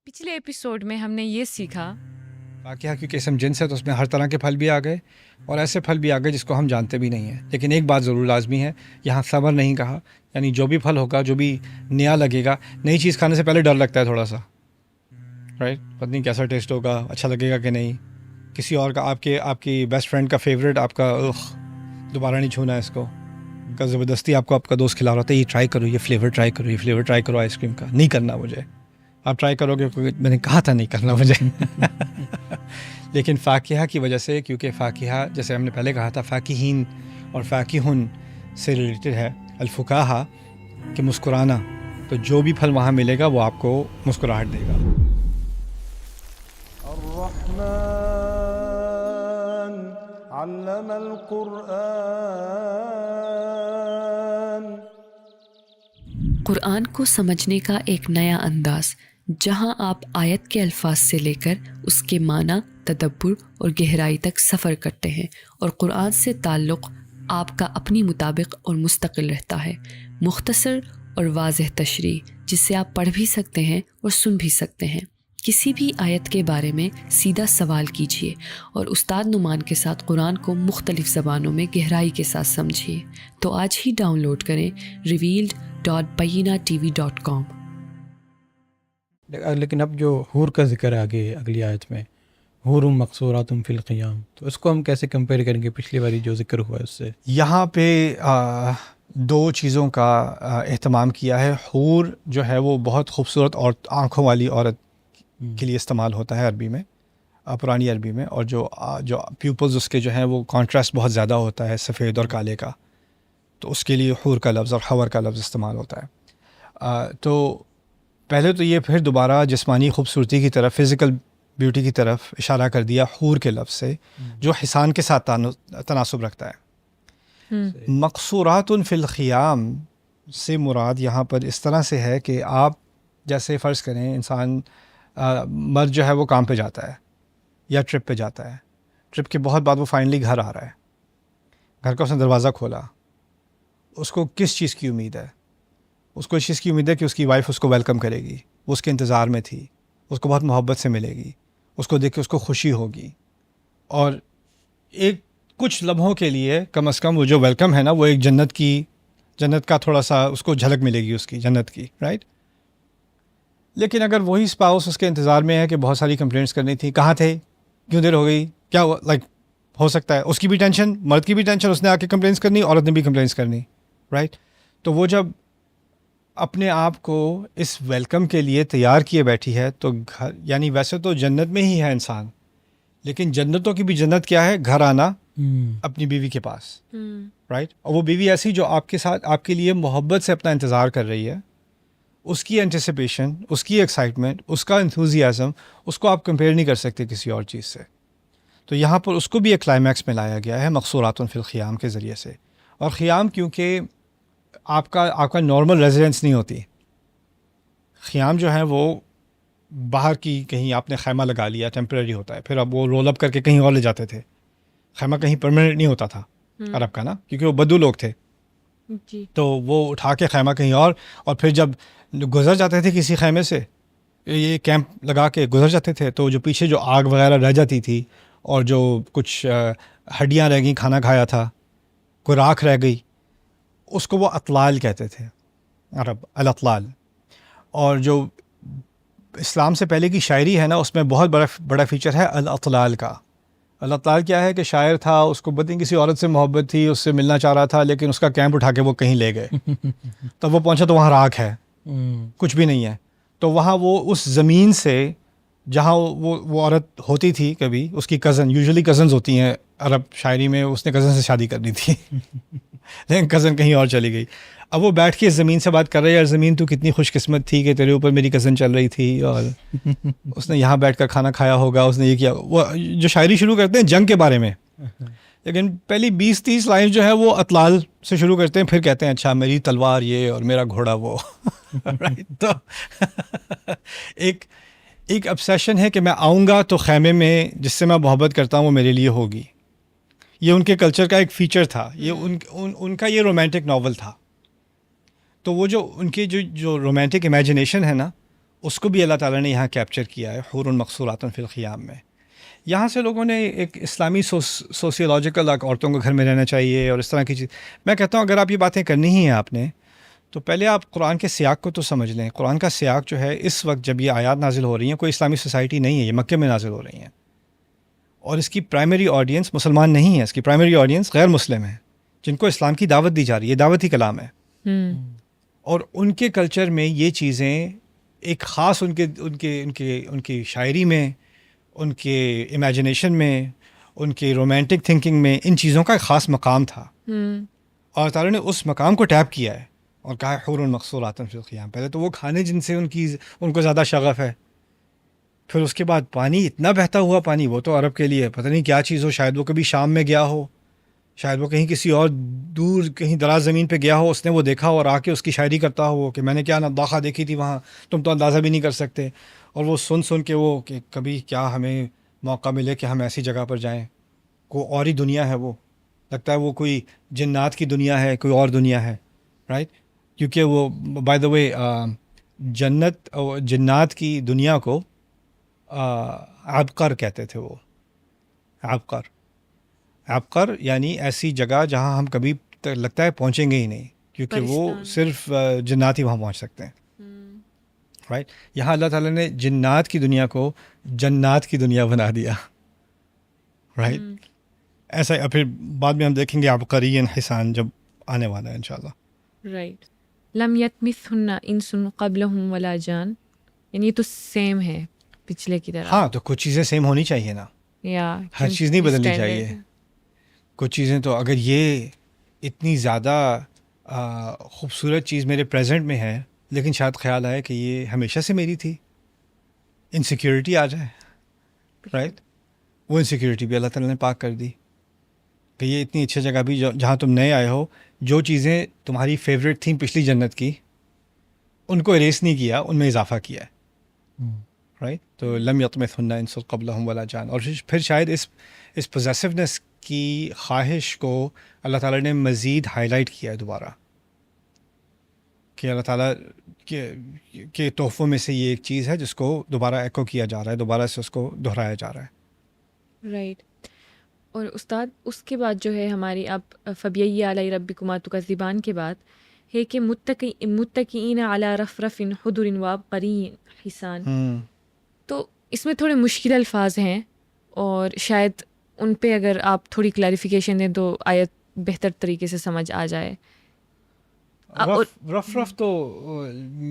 پچھلے ایپیسوڈ میں ہم نے یہ سیکھا واقعہ کیونکہ اسم جنس ہے تو اس میں ہر طرح کے پھل بھی آ گئے اور ایسے پھل بھی آ گئے جس کو ہم جانتے بھی نہیں ہیں. لیکن ایک بات ضرور لازمی ہے, یہاں ثمر نہیں کہا, یعنی جو بھی پھل ہوگا, جو بھی نیا لگے گا, نئی چیز کھانے سے پہلے ڈر لگتا ہے تھوڑا سا, رائٹ, پتہ نہیں کیسا ٹیسٹ ہوگا, اچھا لگے گا کہ نہیں. کسی اور کا آپ کی بیسٹ فرینڈ کا فیوریٹ آپ کا دوبارہ نہیں چھونا ہے اس کو, کا زبردستی آپ کا دوست کھلا رہا ہوتا ہے, یہ ٹرائی کرو, یہ فلیور ٹرائی کرو, یہ فلیور ٹرائی کرو آئس کریم کا. نہیں کرنا مجھے, آپ ٹرائی کرو گے کیونکہ میں نے کہا تھا نہیں کرنا مجھے. لیکن فاکہہ کی وجہ سے, کیونکہ فاکہہ جیسے ہم نے پہلے کہا تھا فاکہین اور فاکہن سے ریلیٹڈ ہے, الفکاہہ کہ مسکرانا, تو جو بھی پھل وہاں ملے گا وہ آپ کو مسکراہٹ دے گا. الرحمن علم القرآن. قرآن کو سمجھنے کا ایک نیا انداز, جہاں آپ آیت کے الفاظ سے لے کر اس کے معنی, تدبر اور گہرائی تک سفر کرتے ہیں, اور قرآن سے تعلق آپ کا اپنی مطابق اور مستقل رہتا ہے. مختصر اور واضح تشریح جس سے آپ پڑھ بھی سکتے ہیں اور سن بھی سکتے ہیں. کسی بھی آیت کے بارے میں سیدھا سوال کیجیے اور استاد نعمان کے ساتھ قرآن کو مختلف زبانوں میں گہرائی کے ساتھ سمجھیے. تو آج ہی ڈاؤن لوڈ کریں revealed.bayinatv.com. لیکن اب جو حور کا ذکر ہے آگے اگلی آیت میں, حور مقصورات فی الخیام, تو اس کو ہم کیسے کمپیئر کریں گے پچھلی باری جو ذکر ہوا ہے اس سے؟ یہاں پہ دو چیزوں کا اہتمام کیا ہے. حور جو ہے وہ بہت خوبصورت اور آنکھوں والی عورت کے لیے استعمال ہوتا ہے عربی میں, پرانی عربی میں, اور جو پیوپلز اس کے جو ہیں وہ کانٹراسٹ بہت زیادہ ہوتا ہے سفید اور کالے کا, تو اس کے لیے حور کا لفظ اور حور کا لفظ استعمال ہوتا ہے. تو پہلے تو یہ, پھر دوبارہ جسمانی خوبصورتی کی طرف, فزیکل بیوٹی کی طرف اشارہ کر دیا حور کے لفظ سے, جو حسان کے ساتھ تناسب رکھتا ہے. مقصورات فی الخیام سے مراد یہاں پر اس طرح سے ہے کہ آپ جیسے فرض کریں انسان مرد جو ہے وہ کام پہ جاتا ہے یا ٹرپ پہ جاتا ہے, ٹرپ کے بہت بعد وہ فائنلی گھر آ رہا ہے, گھر کا اس نے دروازہ کھولا, اس کو کس چیز کی امید ہے؟ اس کو اس چیز کی امید ہے کہ اس کی وائف اس کو ویلکم کرے گی, وہ اس کے انتظار میں تھی, اس کو بہت محبت سے ملے گی, اس کو دیکھ کے اس کو خوشی ہوگی, اور ایک کچھ لمحوں کے لیے کم از کم وہ جو ویلکم ہے نا, وہ ایک جنت کا تھوڑا سا اس کو جھلک ملے گی اس کی جنت کی, رائٹ. لیکن اگر وہی اسپاؤس اس کے انتظار میں ہے کہ بہت ساری کمپلینٹس کرنی تھی, کہاں تھے, کیوں دیر ہو گئی, کیا لائک ہو سکتا ہے اس کی بھی ٹینشن, مرد کی بھی ٹینشن, اس نے آ کے کمپلینس کرنی, عورت نے بھی کمپلینس کرنی, رائٹ. تو وہ جب اپنے آپ کو اس ویلکم کے لیے تیار کیے بیٹھی ہے, تو گھر, یعنی ویسے تو جنت میں ہی ہے انسان, لیکن جنتوں کی بھی جنت کیا ہے, گھر آنا اپنی بیوی کے پاس, رائٹ. اور وہ بیوی ایسی جو آپ کے ساتھ, آپ کے لیے محبت سے اپنا انتظار کر رہی ہے, اس کی انٹیسپیشن, اس کی ایکسائٹمنٹ, اس کا انتھوزیازم, اس کو آپ کمپیئر نہیں کر سکتے کسی اور چیز سے. تو یہاں پر اس کو بھی ایک کلائمیکس میں لایا گیا ہے مقصورات فی الخیام کے ذریعے سے. اور خیام کیونکہ آپ کا نارمل ریزیڈنس نہیں ہوتی, خیام جو ہے وہ باہر کی کہیں آپ نے خیمہ لگا لیا, ٹیمپریری ہوتا ہے, پھر اب وہ رول اپ کر کے کہیں اور لے جاتے تھے. خیمہ کہیں پرماننٹ نہیں ہوتا تھا عرب کا نا, کیونکہ وہ بدو لوگ تھے, تو وہ اٹھا کے خیمہ کہیں اور پھر جب گزر جاتے تھے کسی خیمے سے, یہ کیمپ لگا کے گزر جاتے تھے, تو جو پیچھے جو آگ وغیرہ رہ جاتی تھی اور جو کچھ ہڈیاں رہ گئیں, کھانا کھایا تھا, کوئی راکھ رہ گئی, اس کو وہ اطلال کہتے تھے عرب, الاطلال. اور جو اسلام سے پہلے کی شاعری ہے نا, اس میں بہت بڑا فیچر ہے الاطلال کا. الاطلال کیا ہے کہ شاعر تھا, اس کو بدن کسی عورت سے محبت تھی, اس سے ملنا چاہ رہا تھا, لیکن اس کا کیمپ اٹھا کے وہ کہیں لے گئے. تب وہ پہنچا تو وہاں راکھ ہے, کچھ بھی نہیں ہے. تو وہاں وہ اس زمین سے جہاں وہ عورت ہوتی تھی کبھی, اس کی کزن, یوزلی کزنز ہوتی ہیں عرب شاعری میں, اس نے کزن سے شادی کرنی تھی لیکن کزن کہیں اور چلی گئی. اب وہ بیٹھ کے اس زمین سے بات کر رہے ہیں, یار زمین تو کتنی خوش قسمت تھی کہ تیرے اوپر میری کزن چل رہی تھی, اور اس نے یہاں بیٹھ کر کھانا کھایا ہوگا, اس نے یہ کیا. وہ جو شاعری شروع کرتے ہیں جنگ کے بارے میں, لیکن پہلی 20-30 لائن جو ہے وہ اطلال سے شروع کرتے ہیں, پھر کہتے ہیں اچھا میری تلوار یہ اور میرا گھوڑا وہ. تو ایک obsession ہے کہ میں آؤں گا تو خیمے میں جس سے میں محبت کرتا ہوں وہ میرے لیے ہوگی. یہ ان کے کلچر کا ایک فیچر تھا, یہ ان کا یہ رومانٹک ناول تھا. تو وہ جو ان کی جو رومانٹک امیجنیشن ہے نا, اس کو بھی اللہ تعالیٰ نے یہاں کیپچر کیا ہے حور مقصورات فی الخیام میں. یہاں سے لوگوں نے ایک اسلامی سوسیولوجیکل عورتوں کو گھر میں رہنا چاہیے اور اس طرح کی چیز. میں کہتا ہوں اگر آپ یہ باتیں کرنی ہی ہیں آپ نے تو پہلے آپ قرآن کے سیاق کو تو سمجھ لیں. قرآن کا سیاق جو ہے اس وقت جب یہ آیات نازل ہو رہی ہیں کوئی اسلامی سوسائٹی نہیں ہے, یہ مکے میں نازل ہو رہی ہیں اور اس کی پرائمری آڈینس مسلمان نہیں ہے, اس کی پرائمری آڈینس غیر مسلم ہے جن کو اسلام کی دعوت دی جا رہی ہے. دعوتی کلام ہے اور ان کے کلچر میں یہ چیزیں ایک خاص ان کی شاعری میں, ان کے امیجنیشن میں, ان کے رومانٹک تھنکنگ میں ان چیزوں کا ایک خاص مقام تھا. اور تعالیٰ نے اس مقام کو ٹیپ کیا ہے اور کہا ہے حور مقصورات فی الخیام. پہلے تو وہ کھانے جن سے ان کو زیادہ شغف ہے, پھر اس کے بعد پانی, اتنا بہتا ہوا پانی, وہ تو عرب کے لیے پتہ نہیں کیا چیز ہو. شاید وہ کبھی شام میں گیا ہو, شاید وہ کہیں کسی اور دور کہیں دراز زمین پہ گیا ہو, اس نے وہ دیکھا اور آ کے اس کی شاعری کرتا ہو کہ میں نے کیا نباخہ دیکھی تھی وہاں, تم تو اندازہ بھی نہیں کر سکتے. اور وہ سن کے وہ کہ کبھی کیا ہمیں موقع ملے کہ ہم ایسی جگہ پر جائیں, کوئی اور ہی دنیا ہے, وہ لگتا ہے وہ کوئی جنات کی دنیا ہے, کوئی اور دنیا ہے, رائٹ. کیونکہ وہ بائی دا وے جنات کی دنیا کو عبقر کہتے تھے. وہ عبقر یعنی ایسی جگہ جہاں ہم کبھی لگتا ہے پہنچیں گے ہی نہیں, کیونکہ وہ صرف جنات ہی وہاں پہنچ سکتے ہیں, رائٹ. یہاں اللہ تعالیٰ نے جنات کی دنیا کو جنات کی دنیا بنا دیا, رائٹ. ایسا پھر بعد میں ہم دیکھیں گے عبقری حسان جب آنے والا ہے انشاءاللہ. رائٹ. لم یطمثہن انس قبلہم ولا جان, یعنی یہ تو سیم ہے پچھلے کی طرح. ہاں تو کچھ چیزیں سیم ہونی چاہیے نا, یا ہر چیز نہیں بدلنی چاہیے. کچھ چیزیں تو اگر یہ اتنی زیادہ خوبصورت چیز میرے پریزنٹ میں ہے لیکن شاید خیال آئے کہ یہ ہمیشہ سے میری تھی, انسیکیورٹی آ جائے, رائٹ. وہ انسیکیورٹی بھی اللہ تعالیٰ نے پاک کر دی کہ یہ اتنی اچھی جگہ بھی جہاں تم نئے آئے ہو, جو چیزیں تمہاری فیوریٹ تھیں پچھلی جنت کی ان کو اریس نہیں کیا, ان میں اضافہ کیا ہے, رائٹ. تو لم یطمثہن انس قبلہم ولا جان. اور پھر شاید اس پوزیسونیس کی خواہش کو اللہ تعالیٰ نے مزید ہائی لائٹ کیا ہے دوبارہ, کہ اللہ تعالیٰ کے تحفوں میں سے یہ ایک چیز ہے جس کو دوبارہ ایکو کیا جا رہا ہے, دوبارہ سے اس کو دہرایا جا رہا ہے. رائٹ. اور استاد اس کے بعد جو ہے ہماری اب فبیئی علی ربکما تکذبان کے بعد ہے کہ متکئین علی رفرف خضر وعبقری حسان. تو اس میں تھوڑے مشکل الفاظ ہیں اور شاید ان پہ اگر آپ تھوڑی کلیریفیکیشن دیں تو آیت بہتر طریقے سے سمجھ آ جائے. رف تو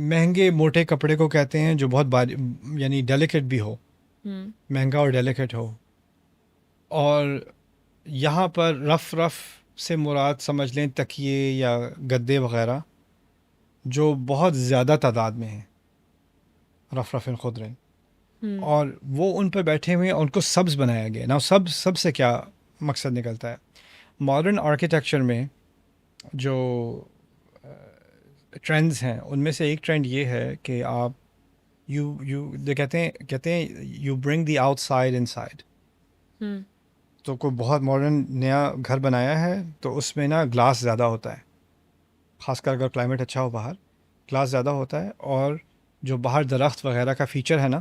مہنگے موٹے کپڑے کو کہتے ہیں جو بہت یعنی ڈیلیکیٹ بھی ہو, مہنگا اور ڈیلیکیٹ ہو. اور یہاں پر رف سے مراد سمجھ لیں تکیے یا گدے وغیرہ جو بہت زیادہ تعداد میں ہیں, رف خضرن, اور وہ ان پہ بیٹھے ہوئے ہیں, ان کو سبز بنایا گیا. نا سب سے کیا مقصد نکلتا ہے؟ ماڈرن آرکیٹیکچر میں جو ٹرینڈز ہیں ان میں سے ایک ٹرینڈ یہ ہے کہ آپ کہتے ہیں you bring the out side in side. تو کوئی بہت ماڈرن نیا گھر بنایا ہے تو اس میں نا گلاس زیادہ ہوتا ہے, خاص کر اگر کلائمیٹ اچھا ہو باہر, گلاس زیادہ ہوتا ہے. اور جو باہر درخت وغیرہ کا فیچر ہے نا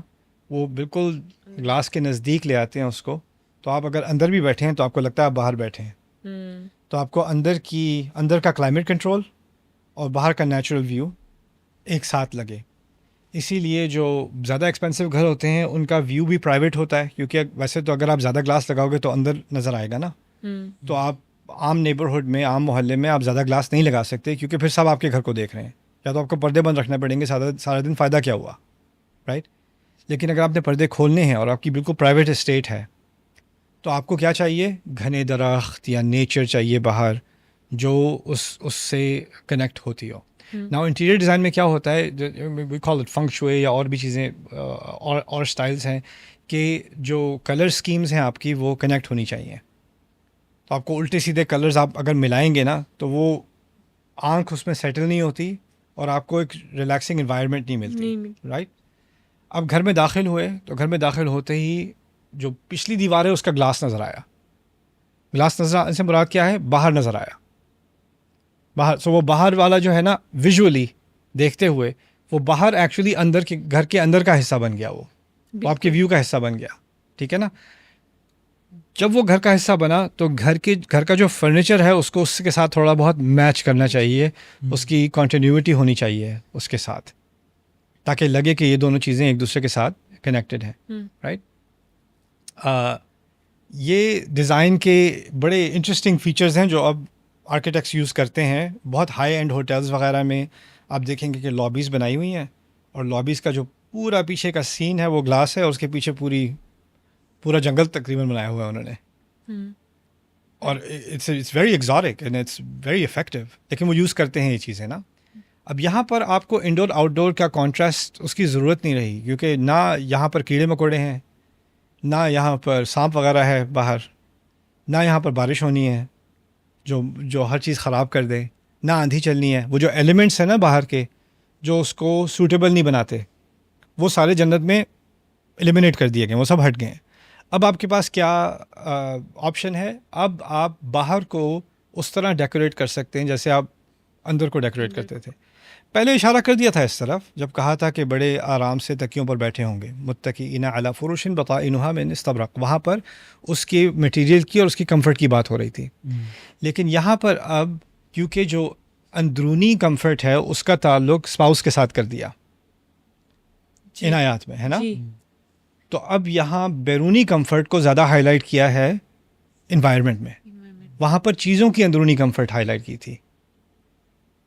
وہ بالکل گلاس کے نزدیک لے آتے ہیں اس کو. تو آپ اگر اندر بھی بیٹھے ہیں تو آپ کو لگتا ہے آپ باہر بیٹھے ہیں. تو آپ کو اندر کا کلائمیٹ کنٹرول اور باہر کا نیچرل ویو ایک ساتھ لگے. اسی لیے جو زیادہ ایکسپینسو گھر ہوتے ہیں ان کا ویو بھی پرائیویٹ ہوتا ہے, کیونکہ ویسے تو اگر آپ زیادہ گلاس لگاؤ گے تو اندر نظر آئے گا نا. تو آپ عام نیبرہڈ میں, عام محلے میں آپ زیادہ گلاس نہیں لگا سکتے کیونکہ پھر سب آپ کے گھر کو دیکھ رہے ہیں, یا تو آپ کو پردے بند رکھنے پڑیں گے, سارا دن فائدہ کیا ہوا, رائٹ. لیکن اگر آپ نے پردے کھولنے ہیں اور آپ کی بالکل پرائیویٹ اسٹیٹ ہے تو آپ کو کیا چاہیے؟ گھنے درخت یا نیچر چاہیے باہر جو اس سے کنیکٹ ہوتی ہو. ناؤ انٹیریئر ڈیزائن میں کیا ہوتا ہے, وی کال اٹ فنگ شوئے یا اور بھی چیزیں اور اسٹائلس ہیں کہ جو کلر اسکیمز ہیں آپ کی وہ کنیکٹ ہونی چاہیے. تو آپ کو الٹے سیدھے کلرز آپ اگر ملائیں گے نا تو وہ آنکھ اس میں سیٹل نہیں ہوتی اور آپ کو ایک ریلیکسنگ انوائرمنٹ نہیں ملتی, رائٹ. اب گھر میں داخل ہوئے تو گھر میں داخل ہوتے ہی جو پچھلی دیوار ہے اس کا گلاس نظر آیا. گلاس نظر آنے سے مراد کیا ہے؟ باہر نظر آیا, باہر. سو وہ باہر والا جو ہے نا ویژولی دیکھتے ہوئے وہ باہر ایکچولی اندر کے گھر کے اندر کا حصہ بن گیا، وہ آپ کے ویو کا حصہ بن گیا، ٹھیک ہے نا. جب وہ گھر کا حصہ بنا تو گھر کا جو فرنیچر ہے اس کو اس کے ساتھ تھوڑا بہت میچ کرنا چاہیے، اس کی کنٹینیوٹی ہونی چاہیے اس کے ساتھ، تاکہ لگے کہ یہ دونوں چیزیں ایک دوسرے کے ساتھ کنیکٹڈ ہیں، رائٹ. یہ ڈیزائن کے بڑے انٹرسٹنگ فیچرز ہیں جو اب آرکیٹیکٹس یوز کرتے ہیں. بہت ہائی اینڈ ہوٹلز وغیرہ میں آپ دیکھیں گے کہ لابیز بنائی ہوئی ہیں، اور لابیز کا جو پورا پیچھے کا سین ہے وہ گلاس ہے، اور اس کے پیچھے پورا جنگل تقریباً بنایا ہوا ہے انہوں نے، اور it's very exotic and it's very effective. لیکن وہ یوز کرتے ہیں یہ چیزیں نا. اب یہاں پر آپ کو انڈور آؤٹ ڈور کا کانٹراسٹ اس کی ضرورت نہیں رہی، کیونکہ نہ یہاں پر کیڑے مکوڑے ہیں، نہ یہاں پر سانپ وغیرہ ہے باہر، نہ یہاں پر بارش ہونی ہے جو ہر چیز خراب کر دے، نہ آندھی چلنی ہے. وہ جو ایلیمنٹس ہیں نا باہر کے جو اس کو سوٹیبل نہیں بناتے، وہ سارے جنت میں ایلیمنیٹ کر دیے گئے، وہ سب ہٹ گئے ہیں. اب آپ کے پاس کیا آپشن ہے؟ اب آپ باہر کو اس طرح ڈیکوریٹ کر سکتے ہیں جیسے آپ اندر کو ڈیکوریٹ کرتے تھے. پہلے اشارہ کر دیا تھا اس طرف جب کہا تھا کہ بڑے آرام سے تکیوں پر بیٹھے ہوں گے، متکئین علی فرش بطائنها من استبرق، وہاں پر اس کے مٹیریل کی اور اس کی کمفرٹ کی بات ہو رہی تھی. لیکن یہاں پر اب کیونکہ جو اندرونی کمفرٹ ہے اس کا تعلق اسپاؤس کے ساتھ کر دیا ان آیات میں، ہے نا. تو اب یہاں بیرونی کمفرٹ کو زیادہ ہائی لائٹ کیا ہے انوائرمنٹ میں، وہاں پر چیزوں کی اندرونی کمفرٹ ہائی لائٹ کی تھی.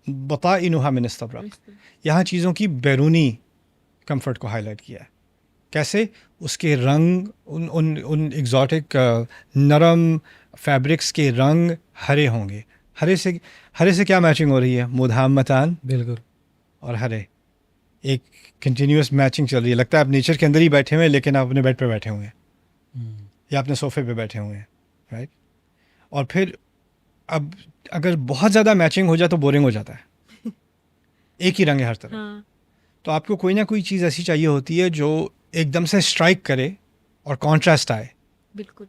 بطائنها من استبرق، یہاں چیزوں کی بیرونی کمفرٹ کو ہائی لائٹ کیا ہے. کیسے؟ اس کے رنگ، ان ایگزاٹک نرم فیبرکس کے رنگ ہرے ہوں گے. ہرے سے کیا میچنگ ہو رہی ہے؟ مدھامتان، بالکل، اور ہرے ایک کنٹینیوس میچنگ چل رہی ہے. لگتا ہے آپ نیچر کے اندر ہی بیٹھے ہوئے ہیں لیکن آپ اپنے بیڈ پہ بیٹھے ہوئے ہیں یا اپنے صوفے پہ بیٹھے ہوئے ہیں، رائٹ. اور پھر اب اگر بہت زیادہ میچنگ ہو جائے تو بورنگ ہو جاتا ہے، ایک ہی رنگ ہے ہر طرف. تو آپ کو کوئی نہ کوئی چیز ایسی چاہیے ہوتی ہے جو ایک دم سے اسٹرائک کرے اور کانٹراسٹ آئے. بالکل.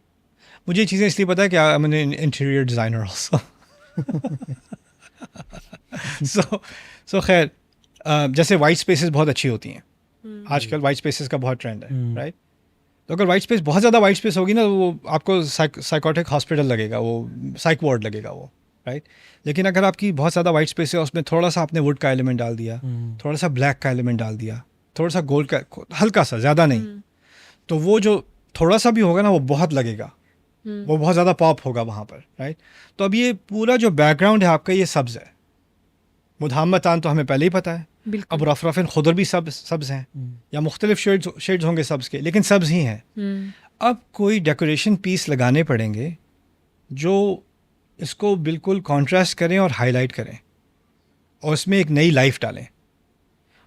مجھے یہ چیزیں اس لیے پتہ ہے کہ I'm an interior designer also. so خیر، جیسے وائٹ اسپیسز بہت اچھی ہوتی ہیں آج کل، وائٹ اسپیسز کا بہت ٹرینڈ ہے، رائٹ. تو اگر وائٹ اسپیس بہت زیادہ وائٹ اسپیس ہوگی نا، وہ آپ کو سائیکوٹک ہاسپٹل لگے گا، وہ سائیک وارڈ لگے گا وہ، رائٹ. لیکن اگر آپ کی بہت زیادہ وائٹ اسپیس ہے، اس میں تھوڑا سا آپ نے ووڈ کا ایلیمنٹ ڈال دیا، تھوڑا سا بلیک کا ایلیمنٹ ڈال دیا، تھوڑا سا گولڈ کا، ہلکا سا، زیادہ نہیں، تو وہ جو تھوڑا سا بھی ہوگا نا وہ بہت لگے گا، وہ بہت زیادہ پاپ ہوگا وہاں پر، رائٹ. تو اب یہ پورا جو بیک گراؤنڈ ہے آپ کا یہ سبز ہے. مدھامتان تو ہمیں پہلے ہی پتہ ہے. اب رفرفن خضر بھی سبز ہیں، یا مختلف شیڈز ہوں گے سبز کے، لیکن سبز ہی ہیں. اب کوئی ڈیکوریشن پیس لگانے پڑیں گے جو اس کو بالکل کانٹراسٹ کریں اور ہائی لائٹ کریں اور اس میں ایک نئی لائف ڈالیں.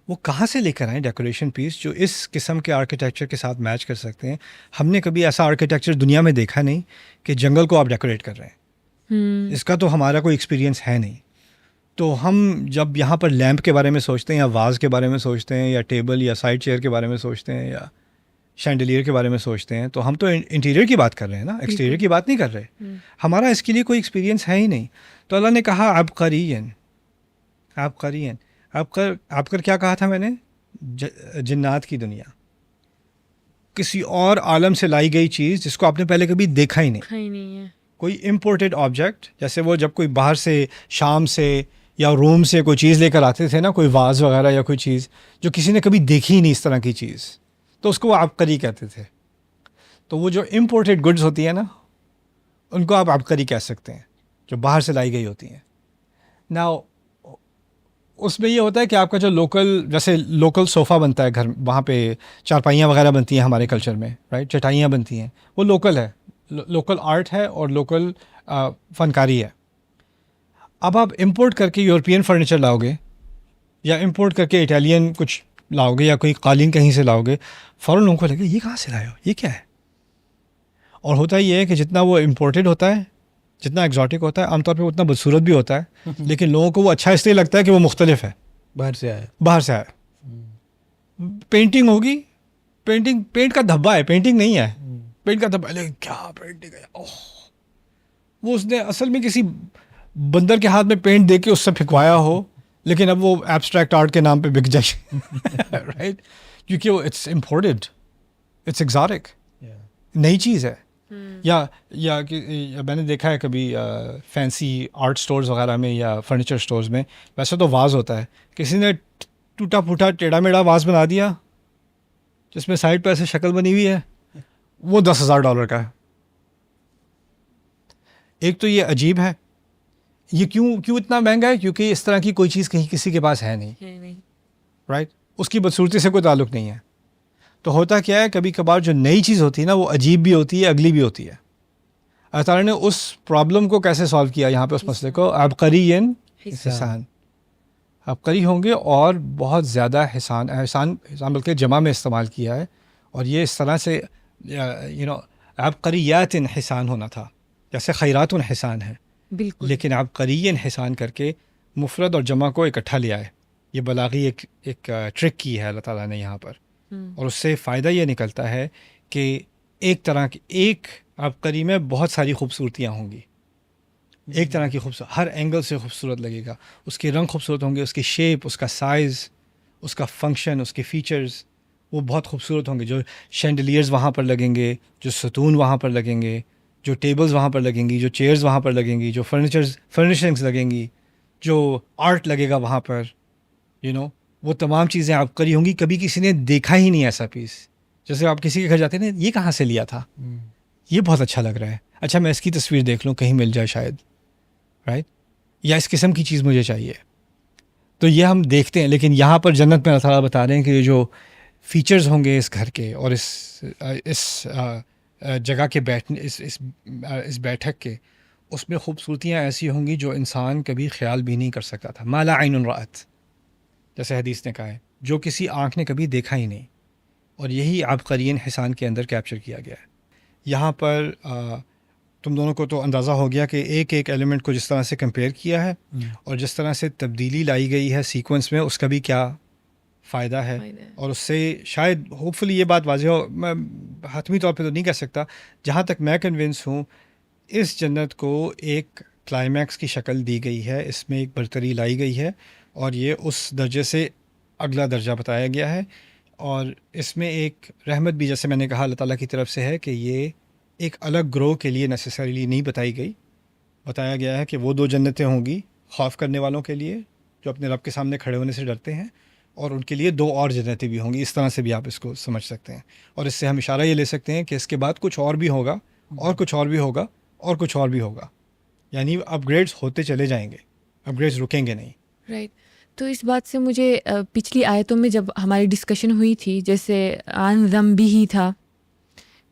وہ کہاں سے لے کر آئیں ڈیکوریشن پیس جو اس قسم کے آرکیٹیکچر کے ساتھ میچ کر سکتے ہیں؟ ہم نے کبھی ایسا آرکیٹیکچر دنیا میں دیکھا نہیں کہ جنگل کو آپ ڈیکوریٹ کر رہے ہیں. اس کا تو ہمارا کوئی ایکسپیرینس ہے نہیں. تو ہم جب یہاں پر لیمپ کے بارے میں سوچتے ہیں، یا واز کے بارے میں سوچتے ہیں، یا ٹیبل یا سائڈ چیئر کے بارے میں سوچتے ہیں، یا شینڈلیئر کے بارے میں سوچتے ہیں، تو ہم تو انٹیریئر کی بات کر رہے ہیں نا، ایکسٹیریئر کی بات نہیں کر رہے. ہمارا اس کے لیے کوئی ایکسپیرینس ہے ہی نہیں. تو اللہ نے کہا عبقرین. عبقر کیا کہا تھا میں نے؟ جنات کی دنیا، کسی اور عالم سے لائی گئی چیز جس کو آپ نے پہلے کبھی دیکھا ہی نہیں. کوئی امپورٹڈ آبجیکٹ، جیسے وہ جب کوئی باہر سے، شام سے یا روم سے کوئی چیز لے کر آتے تھے نا، کوئی واز وغیرہ یا کوئی چیز جو کسی نے کبھی دیکھی ہی نہیں اس طرح کی چیز، تو اس کو وہ عبقری کہتے تھے. تو وہ جو امپورٹڈ گڈز ہوتی ہیں نا، ان کو آپ عبقری کہہ سکتے ہیں، جو باہر سے لائی گئی ہوتی ہیں. نا اس میں یہ ہوتا ہے کہ آپ کا جو جیسے لوکل صوفہ بنتا ہے گھر، وہاں پہ چارپائیاں وغیرہ بنتی ہیں ہمارے کلچر میں، رائٹ، چٹائیاں بنتی ہیں، وہ لوکل ہے، لوکل آرٹ ہے اور لوکل فنکاری ہے. اب آپ امپورٹ کر کے یورپین فرنیچر لاؤ گے، یا امپورٹ کر کے اٹالین کچھ لاؤ گے، یا کوئی قالین کہیں سے لاؤ گے، فوراً لوگوں کو لگے یہ کہاں سے لائے ہو، یہ کیا ہے. اور ہوتا یہ ہے کہ جتنا وہ امپورٹڈ ہوتا ہے، جتنا ایگزاٹک ہوتا ہے، عام طور پہ اتنا بدصورت بھی ہوتا ہے، لیکن لوگوں کو وہ اچھا اس لیے لگتا ہے کہ وہ مختلف ہے، باہر سے آیا. پینٹنگ ہوگی، پینٹ کا دھبا ہے، پینٹنگ نہیں ہے، پینٹ کا دھبا، لیکن کیا پینٹنگ ہے، وہ اس نے اصل میں کسی بندر کے ہاتھ میں پینٹ دے کے اس سے پھکوایا ہو لیکن اب وہ ایبسٹریکٹ آرٹ کے نام پہ بک جائے رائٹ، کیونکہ وہ اٹس امپورٹڈ، اٹس ایگزارک، نئی چیز ہے. یا میں نے دیکھا ہے کبھی فینسی آرٹ سٹورز وغیرہ میں یا فرنیچر سٹورز میں، ویسے تو واز ہوتا ہے، کسی نے ٹوٹا پھوٹا ٹیڑھا میڑھا واز بنا دیا جس میں سائڈ پہ ایسے شکل بنی ہوئی ہے، وہ $10,000 کا ہے. ایک تو یہ عجیب ہے، یہ کیوں اتنا مہنگا ہے؟ کیونکہ اس طرح کی کوئی چیز کہیں کسی کے پاس ہے نہیں، رائٹ. اس کی بدصورتی سے کوئی تعلق نہیں ہے. تو ہوتا کیا ہے، کبھی کبھار جو نئی چیز ہوتی ہے نا، وہ عجیب بھی ہوتی ہے، اگلی بھی ہوتی ہے. اللہ تعالیٰ نے اس پرابلم کو کیسے سالو کیا یہاں پہ، اس مسئلے کو، عبقری حسان، عبقری ہوں گے اور بہت زیادہ حسان بلکہ جمع میں استعمال کیا ہے. اور یہ اس طرح سے عبقریات حسان ہونا تھا، جیسے خیرات حسان ہے، بالکل، لیکن عبقری حسان کر کے مفرد اور جمع کو اکٹھا لیا ہے. یہ بلاغی ایک ٹرک کی ہے اللہ تعالیٰ نے یہاں پر. اور اس سے فائدہ یہ نکلتا ہے کہ ایک عبقری میں بہت ساری خوبصورتیاں ہوں گی، ایک طرح کی خوبصورت، ہر اینگل سے خوبصورت لگے گا. اس کے رنگ خوبصورت ہوں گے، اس کی شیپ، اس کا سائز، اس کا فنکشن، اس کے فیچرز وہ بہت خوبصورت ہوں گے. جو شینڈلیئرز وہاں پر لگیں گے، جو ستون وہاں پر لگیں گے، جو ٹیبلز وہاں پر لگیں گی، جو چیئرز وہاں پر لگیں گی، جو فرنیشنگز لگیں گی، جو آرٹ لگے گا وہاں پر، وہ تمام چیزیں عبقری ہوں گی. کبھی کسی نے دیکھا ہی نہیں ایسا پیس. جیسے آپ کسی کے گھر جاتے ہیں نا، یہ کہاں سے لیا تھا، یہ بہت اچھا لگ رہا ہے، اچھا میں اس کی تصویر دیکھ لوں، کہیں مل جائے شاید، رائٹ، یا اس قسم کی چیز مجھے چاہیے. تو یہ ہم دیکھتے ہیں. لیکن یہاں پر جنت میں اللہ تعالیٰ بتا رہے ہیں کہ یہ جو فیچرز ہوں گے اس گھر کے اور اس جگہ کے بیٹھنے، اس بیٹھک کے، اس میں خوبصورتیاں ایسی ہوں گی جو انسان کبھی خیال بھی نہیں کر سکتا تھا. ما لا عین رأت، جیسے حدیث نے کہا ہے، جو کسی آنکھ نے کبھی دیکھا ہی نہیں. اور یہی عبقری حسان کے اندر کیپچر کیا گیا ہے. یہاں پر تم دونوں کو تو اندازہ ہو گیا کہ ایک ایلیمنٹ کو جس طرح سے کمپیئر کیا ہے اور جس طرح سے تبدیلی لائی گئی ہے سیکوینس میں، اس کا بھی کیا فائدہ ہے. اور اس سے شاید ہوپ فلی یہ بات واضح ہو. میں حتمی طور پہ تو نہیں کہہ سکتا، جہاں تک میں کنونس ہوں، اس جنت کو ایک کلائمیکس کی شکل دی گئی ہے، اس میں ایک برتری لائی گئی ہے، اور یہ اس درجے سے اگلا درجہ بتایا گیا ہے. اور اس میں ایک رحمت بھی، جیسے میں نے کہا، اللہ تعالیٰ کی طرف سے ہے کہ یہ ایک الگ گروہ کے لیے نیسیسریلی نہیں بتائی گئی. بتایا گیا ہے کہ وہ 2 جنتیں ہوں گی خوف کرنے والوں کے لیے جو اپنے رب کے سامنے کھڑے ہونے سے ڈرتے ہیں، اور ان کے لیے 2 اور جنتیں بھی ہوں گی. اس طرح سے بھی آپ اس کو سمجھ سکتے ہیں. اور اس سے ہم اشارہ یہ لے سکتے ہیں کہ اس کے بعد کچھ اور بھی ہوگا، اور کچھ اور بھی ہوگا، اور کچھ اور بھی ہوگا. یعنی اپ گریڈس ہوتے چلے جائیں گے، اپ گریڈس رکیں گے نہیں. رائٹ. تو اس بات سے مجھے پچھلی آیتوں میں جب ہماری ڈسکشن ہوئی تھی، جیسے عن ذنبہ ہی تھا،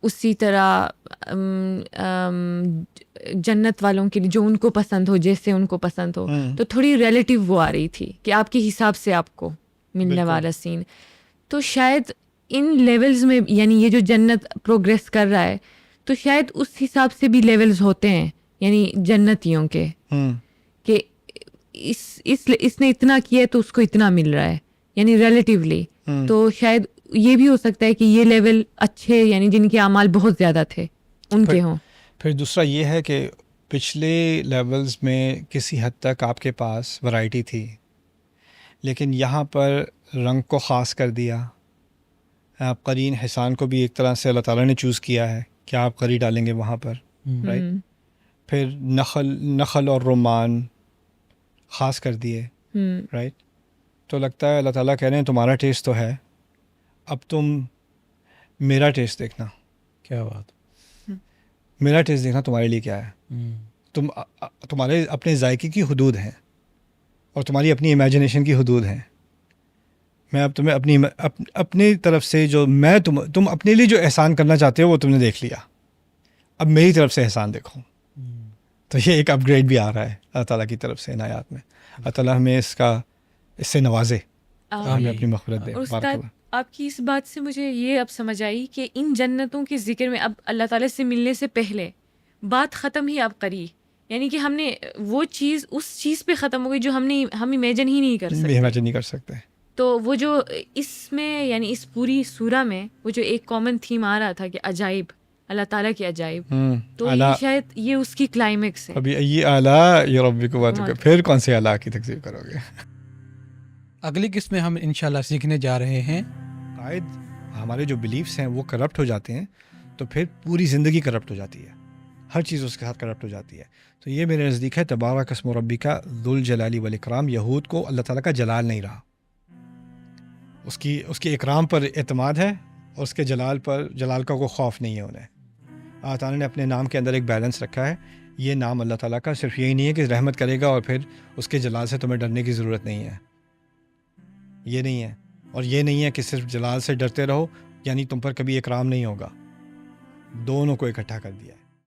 اسی طرح جنت والوں کے لیے جو ان کو پسند ہو، جیسے ان کو پسند ہو، تو تھوڑی ریلیٹیو وہ آ رہی تھی کہ آپ کے حساب سے آپ کو ملنے والا سین. تو شاید ان لیولز میں، یعنی یہ جو جنت پروگریس کر رہا ہے، تو شاید اس حساب سے بھی لیولز ہوتے ہیں، یعنی جنتیوں کے، کہ اس نے اتنا کیا ہے تو اس کو اتنا مل رہا ہے، یعنی ریلیٹیولی. تو شاید یہ بھی ہو سکتا ہے کہ یہ لیول اچھے، یعنی جن کے اعمال بہت زیادہ تھے، ان کے ہوں. پھر دوسرا یہ ہے کہ پچھلے لیولز میں کسی حد تک آپ کے پاس ورائٹی تھی، لیکن یہاں پر رنگ کو خاص کر دیا. آپ قرین حسان کو بھی ایک طرح سے اللہ تعالیٰ نے چوز کیا ہے کہ آپ قری ڈالیں گے وہاں پر، رائٹ. پھر نخل اور رمان خاص کر دیے، رائٹ. تو لگتا ہے اللہ تعالیٰ کہہ رہے ہیں تمہارا ٹیسٹ تو ہے، اب تم میرا ٹیسٹ دیکھنا. کیا بات، میرا ٹیسٹ دیکھنا تمہارے لیے کیا ہے. تمہارے اپنے ذائقے کی حدود ہیں اور تمہاری اپنی امیجنیشن کی حدود ہیں. میں اب تمہیں اپنی طرف سے جو میں تم اپنے لیے جو احسان کرنا چاہتے ہو وہ تم نے دیکھ لیا، اب میری طرف سے احسان دیکھو. تو یہ ایک اپ گریڈ بھی آ رہا ہے اللہ تعالیٰ کی طرف سے عنایات میں. اللہ تعالیٰ ہمیں اس سے نوازے، ہمیں اپنی مغفرت دے. استاد، آپ کی اس بات سے مجھے یہ اب سمجھ آئی کہ ان جنتوں کے ذکر میں اب اللہ تعالیٰ سے ملنے سے پہلے بات ختم ہی اب کری، یعنی کہ ہم نے وہ چیز اس چیز پہ ختم ہو گئی جو ہم امیجن ہی نہیں کر سکتے. تو وہ جو اس میں، یعنی اس پوری سورہ میں وہ جو ایک کامن تھیم آ رہا تھا کہ عجائب، اللہ تعالیٰ کے عجائب، تو یہ شاید یہ اس کی کلائمیکس ہے. ابھی یہ اعلیٰ یہ ربکم، پھر کون سے اعلیٰ کی تکذیب کرو گے؟ اگلی قسط میں ہم انشاءاللہ سیکھنے جا رہے ہیں قائد ہمارے جو بلیفس ہیں وہ کرپٹ ہو جاتے ہیں تو پھر پوری زندگی کرپٹ ہو جاتی ہے، ہر چیز اس کے ساتھ کرپٹ ہو جاتی ہے. تو یہ میرے نزدیک ہے تبارک اسم ربک ذو الجلال والاکرام. یہود کو اللہ تعالیٰ کا جلال نہیں رہا، اس کی اکرام پر اعتماد ہے اور اس کے جلال کا کوئی خوف نہیں ہے انہیں. اللہ تعالیٰ نے اپنے نام کے اندر ایک بیلنس رکھا ہے. یہ نام اللہ تعالیٰ کا صرف یہی نہیں ہے کہ رحمت کرے گا اور پھر اس کے جلال سے تمہیں ڈرنے کی ضرورت نہیں ہے، یہ نہیں ہے. اور یہ نہیں ہے کہ صرف جلال سے ڈرتے رہو یعنی تم پر کبھی اکرام نہیں ہوگا. دونوں کو اکٹھا کر دیا ہے.